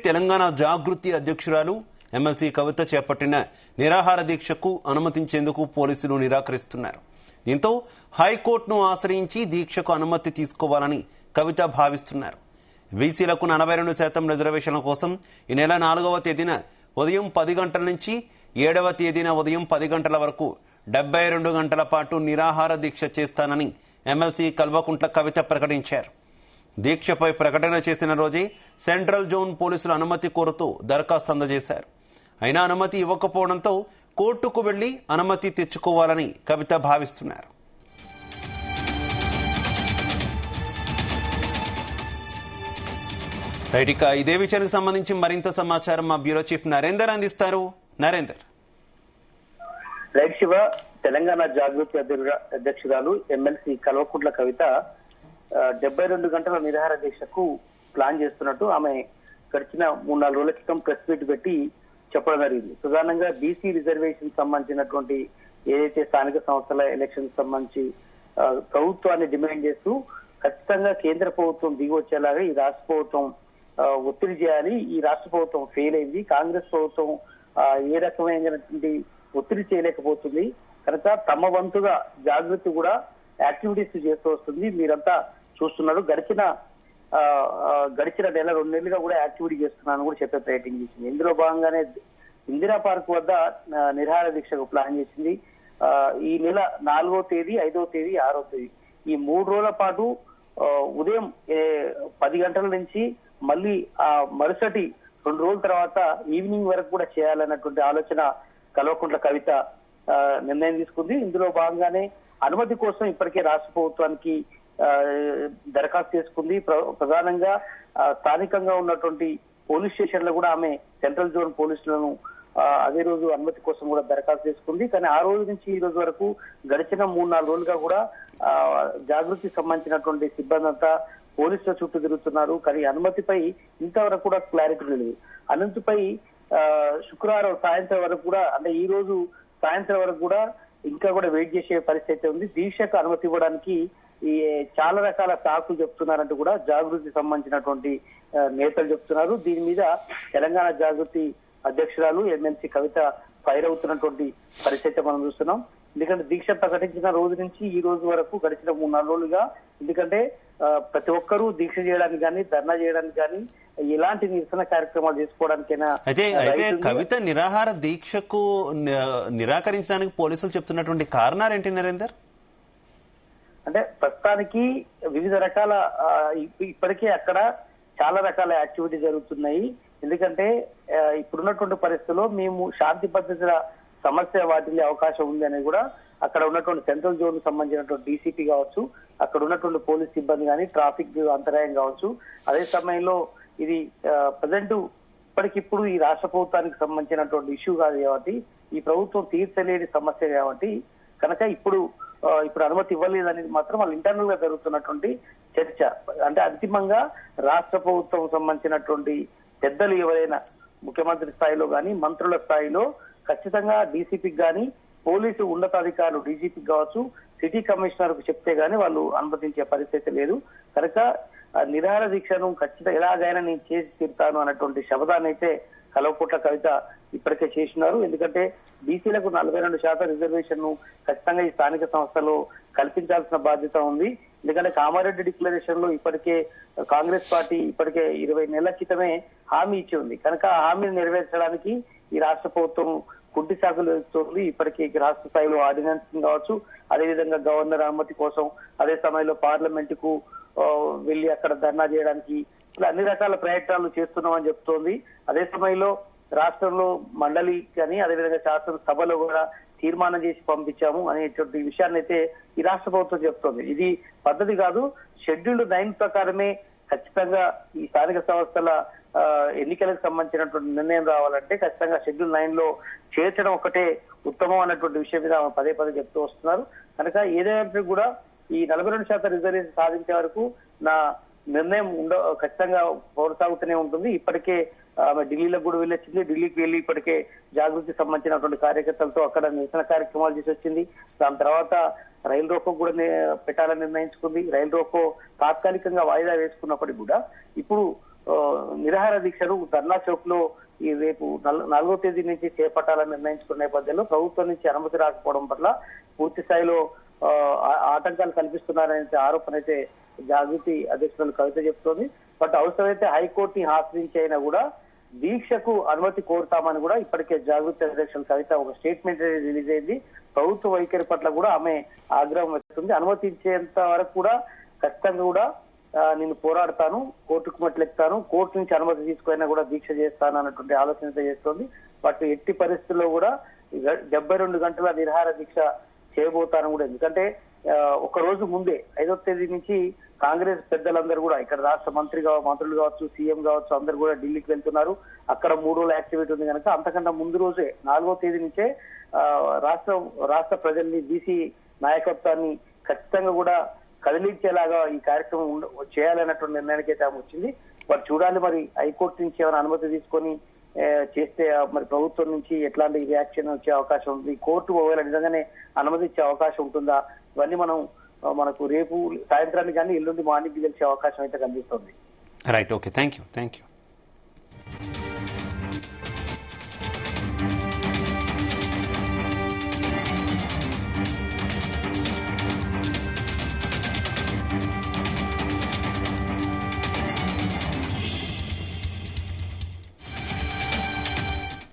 తెలంగాణ జాగృతి అధ్యక్షురాలు ఎమ్మెల్సీ కవిత చేపట్టిన నిరాహార దీక్షకు అనుమతించేందుకు పోలీసులు నిరాకరిస్తున్నారు. దీంతో హైకోర్టును ఆశ్రయించి దీక్షకు అనుమతి తీసుకోవాలని కవిత భావిస్తున్నారు. బీసీలకు 42% రిజర్వేషన్ల కోసం ఈ నెల 4వ తేదీన ఉదయం 10 గంటల నుంచి 7వ తేదీన ఉదయం 10 గంటల వరకు 72 గంటల పాటు నిరాహార దీక్ష చేస్తానని ఎమ్మెల్సీ కల్వకుంట్ల కవిత ప్రకటించారు. దీక్షపై ప్రకటన చేసిన రోజే సెంట్రల్ జోన్ పోలీసులు అనుమతి కోరుతూ దరఖాస్తు అందజేశారు. అయినా అనుమతి ఇవ్వకపోవడంతో కోర్టుకు వెళ్లి అనుమతి తెచ్చుకోవాలని కవిత భావిస్తున్నారు. ఇక ఇదే విషయానికి సంబంధించి మరింత సమాచారం మా బ్యూరో చీఫ్ నరేందర్ అందిస్తారు. నరేందర్. రైట్ శివ, తెలంగాణ జాగృతి అధ్యక్షురాలు ఎమ్మెల్సీ కల్వకుంట్ల కవిత 72 గంటల నిరాహార దీక్షకు ప్లాన్ చేస్తున్నట్టు ఆమె గడిచిన 3-4 రోజుల క్రితం ప్రెస్ మీట్ పెట్టి చెప్పడం జరిగింది. ప్రధానంగా బీసీ రిజర్వేషన్ సంబంధించినటువంటి ఏదైతే స్థానిక సంస్థల ఎలక్షన్ సంబంధించి ప్రభుత్వాన్ని డిమాండ్ చేస్తూ ఖచ్చితంగా కేంద్ర ప్రభుత్వం దిగి వచ్చేలాగా ఈ రాష్ట్ర ప్రభుత్వం ఒత్తిడి చేయాలి. ఈ రాష్ట్ర ప్రభుత్వం ఫెయిల్ అయింది, కాంగ్రెస్ ప్రభుత్వం ఏ రకమైనటువంటి ఒత్తిడి చేయలేకపోతుంది కనుక తమ వంతుగా జాగృతి కూడా యాక్టివిటీస్ చేస్తూ వస్తుంది. మీరంతా చూస్తున్నారు, గడిచిన నెల 2 నెలలుగా కూడా యాక్టివిటీ చేస్తున్నాను కూడా చెప్పే ప్రయత్నం చేసింది. ఇందులో భాగంగానే ఇందిరా పార్క్ వద్ద నిరాహార దీక్షకు ప్లాన్ చేసింది. ఈ నెల 4వ తేదీ, 5వ తేదీ, 6వ తేదీ ఈ 3 రోజుల పాటు ఉదయం 10 గంటల నుంచి మళ్ళీ మరుసటి 2 రోజుల తర్వాత ఈవినింగ్ వరకు కూడా చేయాలన్నటువంటి ఆలోచన కల్వకుంట్ల కవిత నిర్ణయం తీసుకుంది. ఇందులో భాగంగానే అనుమతి కోసం ఇప్పటికే రాష్ట్ర ప్రభుత్వానికి దరఖాస్తు చేసుకుంది. ప్రధానంగా స్థానికంగా ఉన్నటువంటి పోలీస్ స్టేషన్లో కూడా ఆమె సెంట్రల్ జోన్ పోలీసులను అదే రోజు అనుమతి కోసం కూడా దరఖాస్తు చేసుకుంది. కానీ ఆ రోజు నుంచి ఈ రోజు వరకు గడిచిన 3-4 రోజులుగా కూడా జాగృతికి సంబంధించినటువంటి సిబ్బంది అంతా పోలీసుల చుట్టూ తిరుగుతున్నారు. కానీ అనుమతిపై ఇంతవరకు కూడా క్లారిటీ లేదు. అనుమతిపై శుక్రవారం సాయంత్రం వరకు కూడా, అంటే ఈ రోజు సాయంత్రం వరకు కూడా ఇంకా కూడా వెయిట్ చేసే పరిస్థితి ఉంది. దీక్షకు అనుమతి ఇవ్వడానికి ఈ చాలా రకాల సాకులు చెప్తున్నారంటూ కూడా జాగృతికి సంబంధించినటువంటి నేతలు చెప్తున్నారు. దీని మీద తెలంగాణ జాగృతి అధ్యక్షురాలు ఎమ్మెల్సీ కవిత ఫైర్ అవుతున్నటువంటి పరిస్థితి మనం చూస్తున్నాం. ఎందుకంటే దీక్ష ప్రకటించిన రోజు నుంచి ఈ రోజు వరకు గడిచిన 3-4 రోజులుగా, ఎందుకంటే ప్రతి ఒక్కరూ దీక్ష చేయడానికి కానీ ధర్నా చేయడానికి కానీ ఎలాంటి నిరసన కార్యక్రమాలు చేసుకోవడానికైనా. అయితే కవిత నిరాహార దీక్షకు నిరాకరించడానికి పోలీసులు చెప్తున్నటువంటి కారణాలు ఏంటి నరేందర్? అంటే ప్రస్తుతానికి వివిధ రకాల ఇప్పటికే అక్కడ చాలా రకాల యాక్టివిటీ జరుగుతున్నాయి. ఎందుకంటే ఇప్పుడున్నటువంటి పరిస్థితుల్లో మేము శాంతి భద్రతల సమస్య వాటిల్లే అవకాశం ఉంది అనేది కూడా అక్కడ ఉన్నటువంటి సెంట్రల్ జోన్ సంబంధించినటువంటి డీసీపీ కావచ్చు, అక్కడ ఉన్నటువంటి పోలీస్ సిబ్బంది కానీ, ట్రాఫిక్ అంతరాయం కావచ్చు. అదే సమయంలో ఇది ప్రజెంట్ ఇప్పటికిప్పుడు ఈ రాష్ట్ర ప్రభుత్వానికి సంబంధించినటువంటి ఇష్యూ కాదు కాబట్టి, ఈ ప్రభుత్వం తీర్చలేని సమస్య కాబట్టి కనుక ఇప్పుడు అనుమతి ఇవ్వలేదనేది మాత్రం వాళ్ళ ఇంటర్నల్ గా జరుగుతున్నటువంటి చర్చ. అంటే అంతిమంగా రాష్ట్ర ప్రభుత్వం సంబంధించినటువంటి పెద్దలు ఎవరైనా ముఖ్యమంత్రి స్థాయిలో కానీ మంత్రుల స్థాయిలో ఖచ్చితంగా డీసీపీకి కానీ, పోలీసు ఉన్నతాధికారులు డీజీపీకి కావచ్చు, సిటీ కమిషనర్ కు చెప్తే గానీ వాళ్ళు అనుమతించే పరిస్థితి లేదు. కనుక నిరాహార దీక్షను ఖచ్చితంగా ఎలాగైనా నేను చేసి తీరుతాను అన్నటువంటి శబ్దాన్ని అయితే కల్వకుంట్ల కవిత ఇప్పటికే చేస్తున్నారు. ఎందుకంటే బీసీలకు 42% రిజర్వేషన్ ను ఖచ్చితంగా ఈ స్థానిక సంస్థలో కల్పించాల్సిన బాధ్యత ఉంది. ఎందుకంటే కామారెడ్డి డిక్లరేషన్ లో ఇప్పటికే కాంగ్రెస్ పార్టీ ఇప్పటికే 20 నెలల క్రితమే హామీ ఇచ్చి ఉంది. కనుక ఆ హామీని నెరవేర్చడానికి ఈ రాష్ట్ర ప్రభుత్వం కుంటి సాగులు వేస్తుంది. ఇప్పటికీ రాష్ట్ర స్థాయిలో ఆర్డినెన్స్ కావచ్చు, అదేవిధంగా గవర్నర్ అనుమతి కోసం అదే సమయంలో పార్లమెంట్ కు వెళ్లి అక్కడ ధర్నా చేయడానికి ఇలా అన్ని రకాల ప్రయత్నాలు చేస్తున్నామని చెప్తోంది. అదే సమయంలో రాష్ట్రంలో మండలి కానీ అదేవిధంగా శాసనసభలో కూడా తీర్మానం చేసి పంపించాము అనేటువంటి విషయాన్ని అయితే ఈ రాష్ట్ర ప్రభుత్వం చెప్తోంది. ఇది పద్ధతి కాదు. షెడ్యూల్డ్ 9 ప్రకారమే ఖచ్చితంగా ఈ స్థానిక సంస్థల ఎన్నికలకు సంబంధించినటువంటి నిర్ణయం రావాలంటే ఖచ్చితంగా షెడ్యూల్ 9 లో చేర్చడం ఒకటే ఉత్తమం అన్నటువంటి విషయం మీద పదే చెప్తూ వస్తున్నారు. కనుక ఏదైనా కూడా ఈ 42% రిజర్వేషన్ సాధించే వరకు నా నిర్ణయం ఖచ్చితంగా కొనసాగుతూనే ఉంటుంది. ఇప్పటికే ఢిల్లీలో కూడా వెళ్ళొచ్చింది. ఢిల్లీకి వెళ్లి ఇప్పటికే జాగృతికి సంబంధించినటువంటి కార్యకర్తలతో అక్కడ నిరసన కార్యక్రమాలు చేసి వచ్చింది. దాని తర్వాత రైలు రోకో కూడా పెట్టాలని నిర్ణయించుకుంది. రైలు రోకో తాత్కాలికంగా వాయిదా వేసుకున్నప్పటికీ కూడా ఇప్పుడు నిరాహార దీక్షను ధర్నా చౌక్ లో ఈ రేపు 4వ తేదీ నుంచి చేపట్టాలని నిర్ణయించుకున్న నేపథ్యంలో ప్రభుత్వం నుంచి అనుమతి రాకపోవడం పట్ల పూర్తి స్థాయిలో ఆటంకాలు కల్పిస్తున్నారనే ఆరోపణ అయితే జాగృతి అధ్యక్షురాలు కవిత చెప్తోంది. బట్ అవసరమైతే హైకోర్టుని ఆశ్రయించి అయినా కూడా దీక్షకు అనుమతి కోరుతామని కూడా ఇప్పటికే జాగృతి అధ్యక్షులు కవిత ఒక స్టేట్మెంట్ రిలీజ్ అయింది. ప్రభుత్వ వైఖరి పట్ల కూడా ఆమె ఆగ్రహం వ్యక్తుంది. అనుమతించేంత వరకు కూడా ఖచ్చితంగా కూడా నేను పోరాడతాను, కోర్టుకు మెట్లెక్తాను, కోర్టు నుంచి అనుమతి తీసుకున్నా కూడా దీక్ష చేస్తాను అన్నటువంటి ఆలోచనతో చేస్తోంది. బట్ ఎట్టి పరిస్థితుల్లో కూడా 72 గంటల నిరాహార దీక్ష చేయబోతాను కూడా. ఎందుకంటే ఒక రోజు ముందే 5వ తేదీ నుంచి కాంగ్రెస్ పెద్దలందరూ కూడా ఇక్కడ రాష్ట్ర మంత్రులు కావచ్చు, సీఎం కావచ్చు, అందరు కూడా ఢిల్లీకి వెళ్తున్నారు. అక్కడ 3 రోజుల యాక్టివిటీ ఉంది కనుక అంతకంటే ముందు రోజే 4వ తేదీ నుంచే రాష్ట్ర ప్రజల్ని బీసీ నాయకత్వాన్ని ఖచ్చితంగా కూడా కదిలించేలాగా ఈ కార్యక్రమం చేయాలన్నటువంటి నిర్ణయానికి అయితే ఆమె వచ్చింది. మరి చూడాలి, మరి హైకోర్టు నుంచి ఏమైనా అనుమతి తీసుకొని చేస్తే మరి ప్రభుత్వం నుంచి ఎట్లాంటి రియాక్షన్ వచ్చే అవకాశం ఉంది, కోర్టు ఒకవేళ నిజంగానే అనుమతి ఇచ్చే అవకాశం ఉంటుందా, ఇవన్నీ మనకు రేపు సాయంత్రానికి కానీ ఎల్లుండి మార్నింగ్ తెలిసే అవకాశం అయితే కనిపిస్తుంది. Right, okay, thank you.